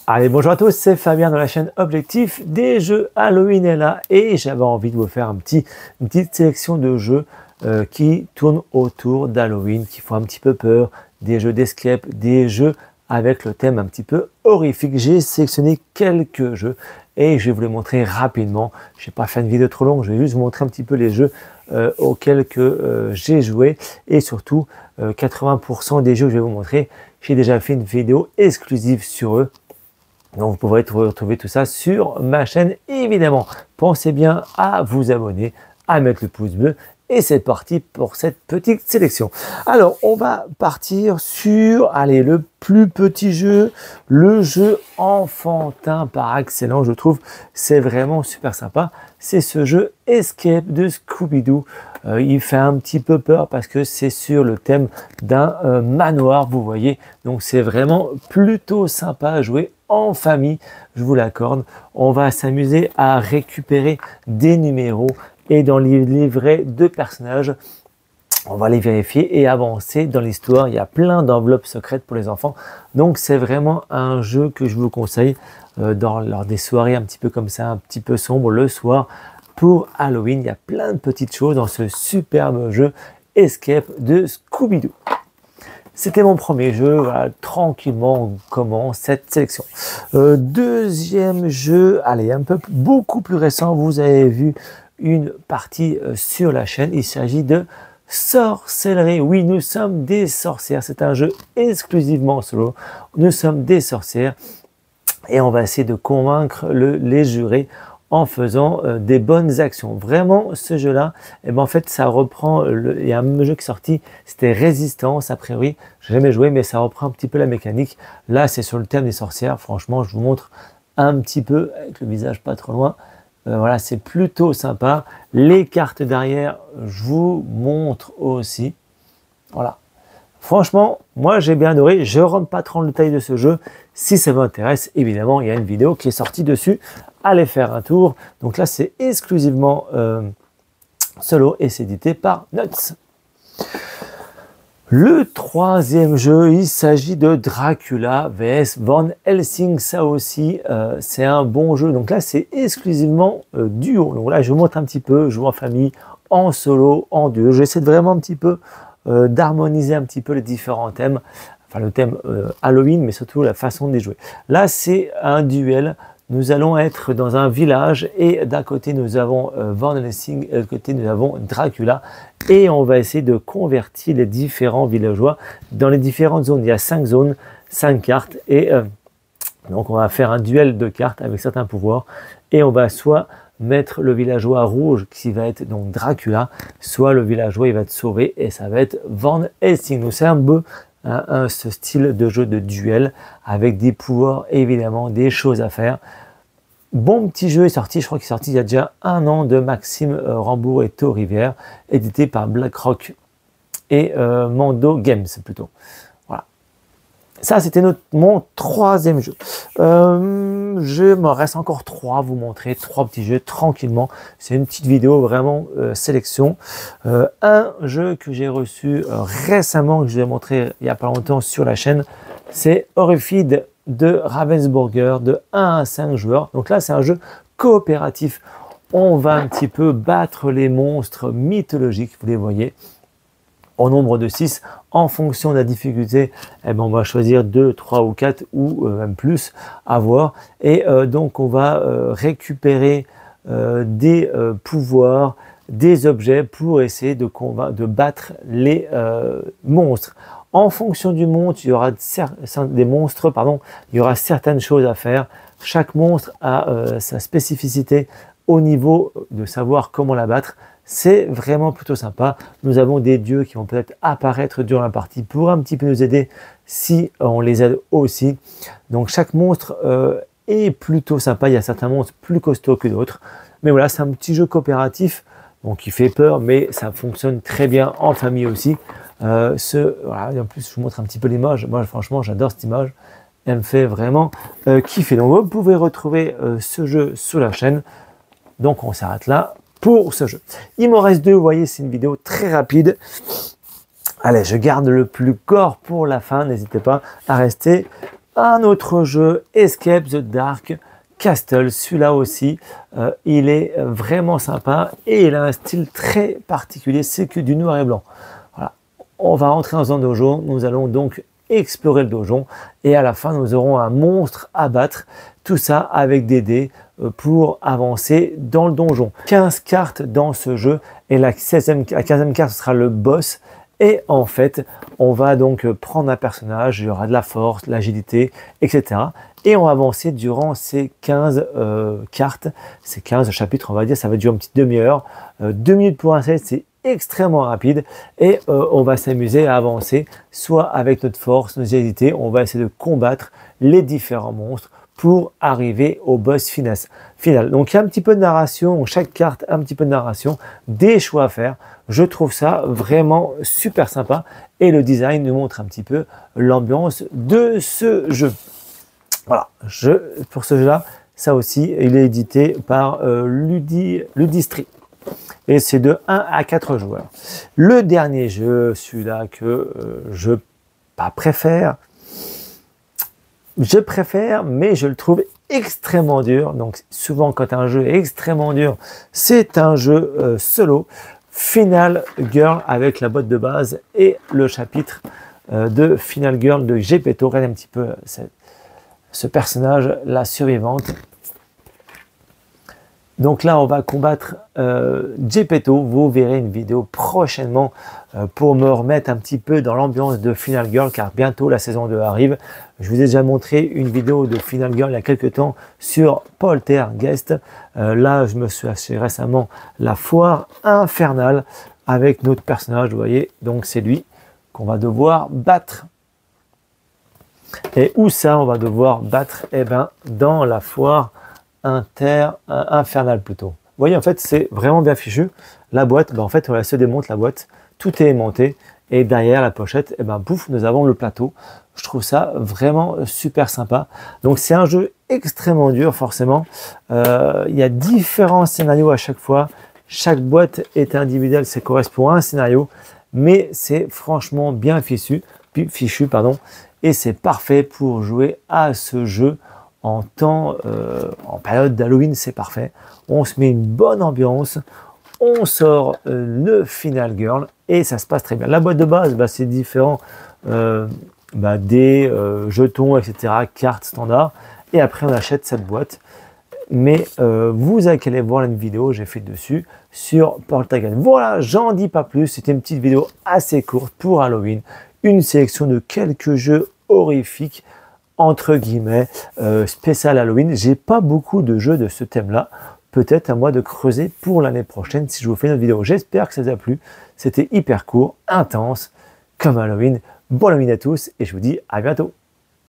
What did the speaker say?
Allez, bonjour à tous, c'est Fabien dans la chaîne Objectif des jeux Halloween est là et j'avais envie de vous faire une petite sélection de jeux qui tournent autour d'Halloween, qui font un petit peu peur, des jeux d'escape, des jeux avec le thème un petit peu horrifique. J'ai sélectionné quelques jeux et je vais vous les montrer rapidement. Je ne vais pas faire une vidéo trop longue, je vais juste vous montrer un petit peu les jeux auxquels j'ai joué et surtout 80% des jeux que je vais vous montrer, j'ai déjà fait une vidéo exclusive sur eux. Donc, vous pourrez retrouver tout ça sur ma chaîne, évidemment. Pensez bien à vous abonner, à mettre le pouce bleu. Et c'est parti pour cette petite sélection. Alors, on va partir sur, allez, le plus petit jeu, le jeu enfantin par excellence, je trouve. C'est vraiment super sympa. C'est ce jeu Escape de Scooby-Doo. Il fait un petit peu peur parce que c'est sur le thème d'un manoir, vous voyez. Donc, c'est vraiment plutôt sympa à jouer en famille, je vous l'accorde. On va s'amuser à récupérer des numéros et dans les livrets de personnages, on va les vérifier et avancer dans l'histoire. Il y a plein d'enveloppes secrètes pour les enfants. Donc, c'est vraiment un jeu que je vous conseille lors des soirées un petit peu comme ça, un petit peu sombre le soir pour Halloween. Il y a plein de petites choses dans ce superbe jeu Escape de Scooby-Doo. C'était mon premier jeu, voilà, tranquillement on commence cette sélection. Deuxième jeu, allez, beaucoup plus récent, vous avez vu une partie sur la chaîne, il s'agit de Sorcellerie. Oui, nous sommes des sorcières, c'est un jeu exclusivement solo, nous sommes des sorcières et on va essayer de convaincre les jurés en faisant des bonnes actions. Vraiment, ce jeu-là, eh ben, en fait, ça reprend, il y a un jeu qui est sorti, c'était Résistance, a priori, je n'ai jamais joué, mais ça reprend un petit peu la mécanique. Là, c'est sur le thème des sorcières, franchement, je vous montre un petit peu, avec le visage pas trop loin, voilà, c'est plutôt sympa. Les cartes derrière, je vous montre aussi, voilà. Franchement, moi j'ai bien adoré, je ne rentre pas trop dans le détail de ce jeu. Si ça vous intéresse, évidemment, il y a une vidéo qui est sortie dessus. Allez faire un tour. Donc là, c'est exclusivement solo et c'est édité par Nuts. Le troisième jeu, il s'agit de Dracula vs Van Helsing. Ça aussi, c'est un bon jeu. Donc là, c'est exclusivement duo. Donc là, je vous montre un petit peu, je joue en famille, en solo, en duo. J'essaie de vraiment un petit peu d'harmoniser un petit peu les différents thèmes, enfin le thème Halloween, mais surtout la façon de les jouer. Là, c'est un duel. Nous allons être dans un village et d'un côté nous avons Van Helsing et de l'autre côté nous avons Dracula et on va essayer de convertir les différents villageois dans les différentes zones. Il y a 5 zones, 5 cartes et donc on va faire un duel de cartes avec certains pouvoirs et on va soit mettre le villageois rouge qui va être donc Dracula, soit le villageois il va être sauvé et ça va être Van Helsing. Donc c'est un peu ce style de jeu de duel avec des pouvoirs évidemment, des choses à faire. Bon petit jeu est sorti, je crois qu'il est sorti il y a déjà 1 an de Maxime Rambourg et Théo Rivière, édité par BlackRock et Mando Games plutôt. Voilà. Ça, c'était mon troisième jeu. Je m'en reste encore 3 à vous montrer, 3 petits jeux tranquillement. C'est une petite vidéo vraiment sélection. Un jeu que j'ai reçu récemment, que je vous ai montré il n'y a pas longtemps sur la chaîne, c'est Horrified de Ravensburger de 1 à 5 joueurs. Donc là, c'est un jeu coopératif. On va un petit peu battre les monstres mythologiques, vous les voyez, au nombre de 6, en fonction de la difficulté, eh ben on va choisir 2, 3 ou 4 ou même plus à voir. Et donc on va récupérer des pouvoirs, des objets pour essayer de battre les monstres. En fonction du monstre, il y aura il y aura certaines choses à faire. Chaque monstre a sa spécificité au niveau de savoir comment la battre. C'est vraiment plutôt sympa. Nous avons des dieux qui vont peut-être apparaître durant la partie pour un petit peu nous aider si on les aide aussi. Donc chaque monstre est plutôt sympa. Il y a certains monstres plus costauds que d'autres. Mais voilà, c'est un petit jeu coopératif donc qui fait peur, mais ça fonctionne très bien en famille aussi. Voilà, et en plus, je vous montre un petit peu l'image. Moi, franchement, j'adore cette image. Elle me fait vraiment kiffer. Donc, vous pouvez retrouver ce jeu sur la chaîne. Donc, on s'arrête là pour ce jeu. Il m'en reste 2. Vous voyez, c'est une vidéo très rapide. Allez, je garde le plus gore pour la fin. N'hésitez pas à rester Un autre jeu, Escape the Dark Castle. Celui-là aussi, il est vraiment sympa et il a un style très particulier, c'est que du noir et blanc. Voilà. On va rentrer dans un donjon, nous allons donc explorer le donjon et à la fin nous aurons un monstre à battre, tout ça avec des dés pour avancer dans le donjon. 15 cartes dans ce jeu et la 15e carte ce sera le boss. Et en fait, on va donc prendre un personnage, il y aura de la force, de l'agilité, etc. Et on va avancer durant ces 15 cartes, ces 15 chapitres, on va dire, ça va durer une petite demi-heure. 2 minutes pour un set, c'est extrêmement rapide. Et on va s'amuser à avancer, soit avec notre force, nos agilités, on va essayer de combattre les différents monstres pour arriver au boss final. Donc il y a un petit peu de narration, chaque carte a un petit peu de narration, des choix à faire. Je trouve ça vraiment super sympa et le design nous montre un petit peu l'ambiance de ce jeu. Voilà, pour ce jeu-là, ça aussi, il est édité par Ludistri. Et c'est de 1 à 4 joueurs. Le dernier jeu, celui-là que je préfère, mais je le trouve extrêmement dur. Donc souvent quand un jeu est extrêmement dur, c'est un jeu solo. Final Girl avec la boîte de base et le chapitre de Final Girl de Geppetto. Regardez un petit peu ce personnage, la survivante. Donc là, on va combattre Geppetto. Vous verrez une vidéo prochainement pour me remettre un petit peu dans l'ambiance de Final Girl, car bientôt la saison 2 arrive. Je vous ai déjà montré une vidéo de Final Girl il y a quelques temps sur Poltergeist. Là, je me suis acheté récemment la foire infernale avec notre personnage, vous voyez. Donc c'est lui qu'on va devoir battre. Et où ça, on va devoir battre? Eh bien, dans la foire infernale plutôt. Vous voyez, en fait, c'est vraiment bien fichu. La boîte, ben, en fait, on se démonte la boîte, tout est aimanté. Et derrière la pochette, eh ben, pouf, nous avons le plateau. Je trouve ça vraiment super sympa. Donc, c'est un jeu extrêmement dur, forcément. Il y a différents scénarios à chaque fois. Chaque boîte est individuelle, ça correspond à un scénario. Mais c'est franchement bien fichu, et c'est parfait pour jouer à ce jeu en période d'Halloween, c'est parfait. On se met une bonne ambiance, on sort le Final Girl et ça se passe très bien. La boîte de base, bah, c'est différent des jetons, etc., cartes standards. Et après, on achète cette boîte. Mais vous allez voir une vidéo, j'ai fait dessus sur Poltergeist. Voilà, j'en dis pas plus. C'était une petite vidéo assez courte pour Halloween. Une sélection de quelques jeux horrifiques entre guillemets, spécial Halloween. J'ai pas beaucoup de jeux de ce thème-là. Peut-être à moi de creuser pour l'année prochaine si je vous fais une vidéo. J'espère que ça vous a plu. C'était hyper court, intense, comme Halloween. Bon Halloween à tous et je vous dis à bientôt.